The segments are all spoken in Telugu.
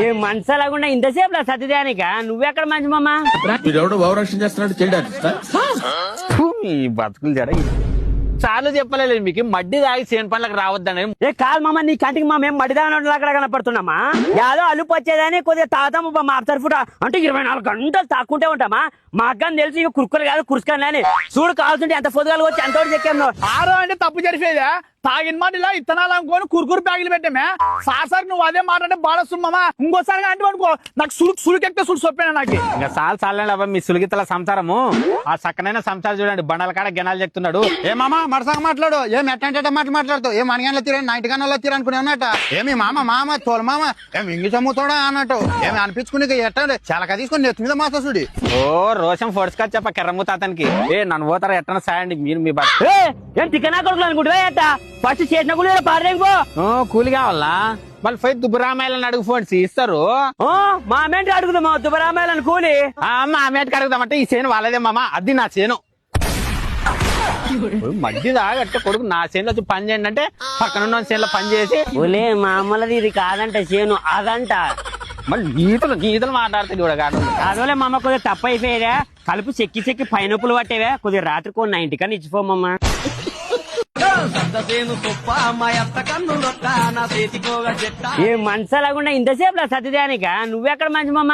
ఏ మనసలాగుండా ఇంతసేపు సత్యదానిక నువ్వెక్కడ మంచి మామ వీడెవడో భావరక్షణ చేస్తున్నాడు చేయడానికి ఈ బతుకులు జర చాలు చెప్పలేదు మీకు మడ్డి తాగి సేన్ పనులకు రావద్దని. ఏ కాదు మామ నీ కంటికి మా మేము మడిదాని అక్కడ కనపడుతున్నామా యాదో అలుపు వచ్చేదని కొద్దిగా తాతాము మా అఫ్టర్ ఫుట్ అంటే 24 గంటలు తాక్కుంటే ఉంటామా మా అక్కని తెలిసి ఇక కురుకులు కాదు కురుసుకాని అని చూడు కావాల్సింటే ఎంత పొద్దుగాలు వచ్చి ఎంతవరకు చెక్కాను ఆరో అంటే తప్పు జరిపేదా తాగిన మాట ఇలా ఇత్తనాలు అనుకోని కురుకురు ప్యాకెట్లు పెట్టామే సార్ నువ్వు అదే మాట అంటే బాడొస్తుమ్మా ఇంకోసారి అంటే అనుకో నాకు సులుకెక్తే సుడు సొప్పేనా నాకు ఇంకా చాలండి అబ్బా మీ సులిగితల సంసారము ఆ సక్కనైన సంసారం చూడండి బండల కాడ గెనాలు చెప్తున్నాడు. ఏమామా మరసంగా మాట్లాడు ఏం ఎట్టంటే మాట్లాడుతావు ఏం అనగానే తీరని నైట్ గన్నులో తీరనుకునే ఉన్నట్ట ఏమి మామ తోల మామ ఏం ఇంగి చమ్ముతాడా అన్నట్టు ఏమి అనిపించుకుని ఎట్టండి చాలా తీసుకుని నెత్తి మీద మాసూడి ఓ రోషం ఫోడ్చుకొచ్చి చెప్ప కెర్రమ్ము తాతనికి నన్ను పోతారా ఎట్టన సాయండి మీరు మీ బట్ ఏం తిక్కనా కొడుకులు అనుకుంటున్నా ఎట్ట ఫస్ట్ చేసిన కూడా పాడేంకో కూలి కావాలా మళ్ళీ పోయి దుబ్బరామాయలని అడుగు ఫోన్ ఇస్తారు. మా అమ్మేంటి అడుగుదామా దుబ్బరామాయలని కూలి మా అమ్మేటికి అడుగుదామంటే ఈ చేను వాళ్ళదే మామ అది నా చేను మధ్య దాగట్టే కొడుకు నా చేనులో వచ్చి పని చేయండి అంటే పక్కన ఉన్న చేనులో పని చేసి ఓలే మా అమ్మలది ఇది కాదంట చేను అదంట మళ్ళీ గీతలు మాట్లాడితే కూడా కాదు అదోలే మామ కొద్దిగా తప్పు అయిపోయేదా కలుపు చెక్కి పైనొప్పులు పట్టేవే కొద్దిగా రాత్రి కొన్ని 90 ఇచ్చిపోమమ్మా ఏ మనసలాగుండా ఇంతసేపు సత్యదానిక నువ్వెక్కడ మంచి మామ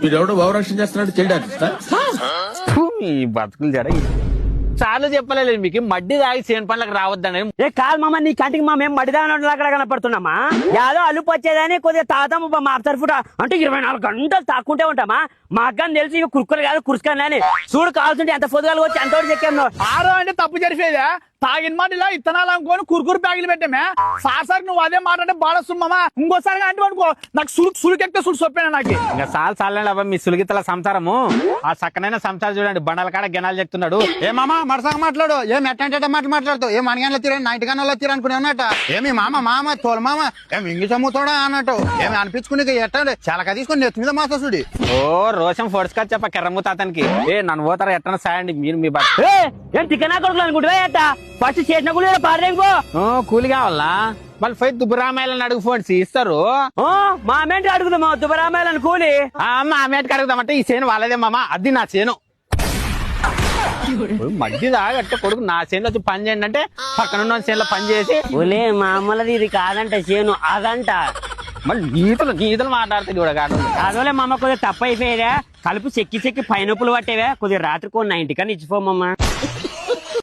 వీడెవడో భావరక్షణ చేస్తున్నాడు చేయడానికి ఈ బతుకులు జర చాలు చెప్పలేదు మీకు మడ్డి తాగి సేన్ పనులకు రావద్దని. ఏ కాదు మామ నీ కంటికి మా మేము మడిదాని అక్కడ కనపడుతున్నామా యాదో అలుపు వచ్చేదని కొద్దిగా తాతాము మా అఫ్టర్ ఫుట్ అంటే 24 గంటలు తాక్కుంటే ఉంటామా మా అక్కని తెలిసి ఇక కురుకులు కాదు కురుసుకాని అని చూడు కావాల్సింటే ఎంత పొద్దుగాలు వచ్చి ఎంతవరకు చెక్కాను ఆరో అంటే తప్పు జరిపేదా తాగిన మాట ఇలా ఇత్తనాలు అనుకోని కురుకురు ప్యాకెట్లు పెట్టామే సార్ నువ్వు అదే మాట అంటే బాడొస్తుమ్మా ఇంకోసారి అంటే అనుకో నాకు సులుకెక్తే సుడు సొప్పేనా నాకు ఇంకా చాలండి అబ్బా మీ సులిగితల సంసారము ఆ సక్కనైన సంసారం చూడండి బండల కాడ గెనాలు చెప్తున్నాడు. ఏమామా మరసంగా మాట్లాడు ఏం ఎట్టంటే మాట్లాడుతావు ఏం అనగానే తీరని నైట్ గన్నులో తీరనుకునే ఉన్నట్ట ఏమి మామ తోల మామ ఏం ఇంగి చమ్ముతాడా అన్నట్టు ఏమి అనిపించుకుని ఎట్టండి చాలా తీసుకుని నెత్తి మీద మాసూడి ఓ రోషం ఫోడ్చుకొచ్చి చెప్ప కెర్రమ్ము తాతనికి నన్ను పోతారా ఎట్టన సాయండి మీరు మీ బట్ ఏం తిక్కనా కొడుకులు అనుకుంటున్నా ఎట్ట ఫస్ట్ చేసిన కూడా పాడేంకో కూలి కావాలా మళ్ళీ పోయి దుబ్బరామాయలని అడుగు ఫోన్ ఇస్తారు. మా అమ్మేంటి అడుగుదామా దుబ్బరామాయలని కూలి మా అమ్మేటికి అడుగుదామంటే ఈ చేను వాళ్ళదే మామ అది నా చేను మధ్య దాగట్టే కొడుకు నా చేనులో వచ్చి పని చేయండి అంటే పక్కన ఉన్న చేనులో పని చేసి ఓలే మా అమ్మలది ఇది కాదంట చేను అదంట మళ్ళీ గీతలు మాట్లాడితే కూడా కాదు అదోలే మామ కొద్దిగా తప్పు అయిపోయేదా కలుపు చెక్కి పైనొప్పులు పట్టేవే కొద్దిగా రాత్రి కొన్ని 90 ఇచ్చిపోమమ్మా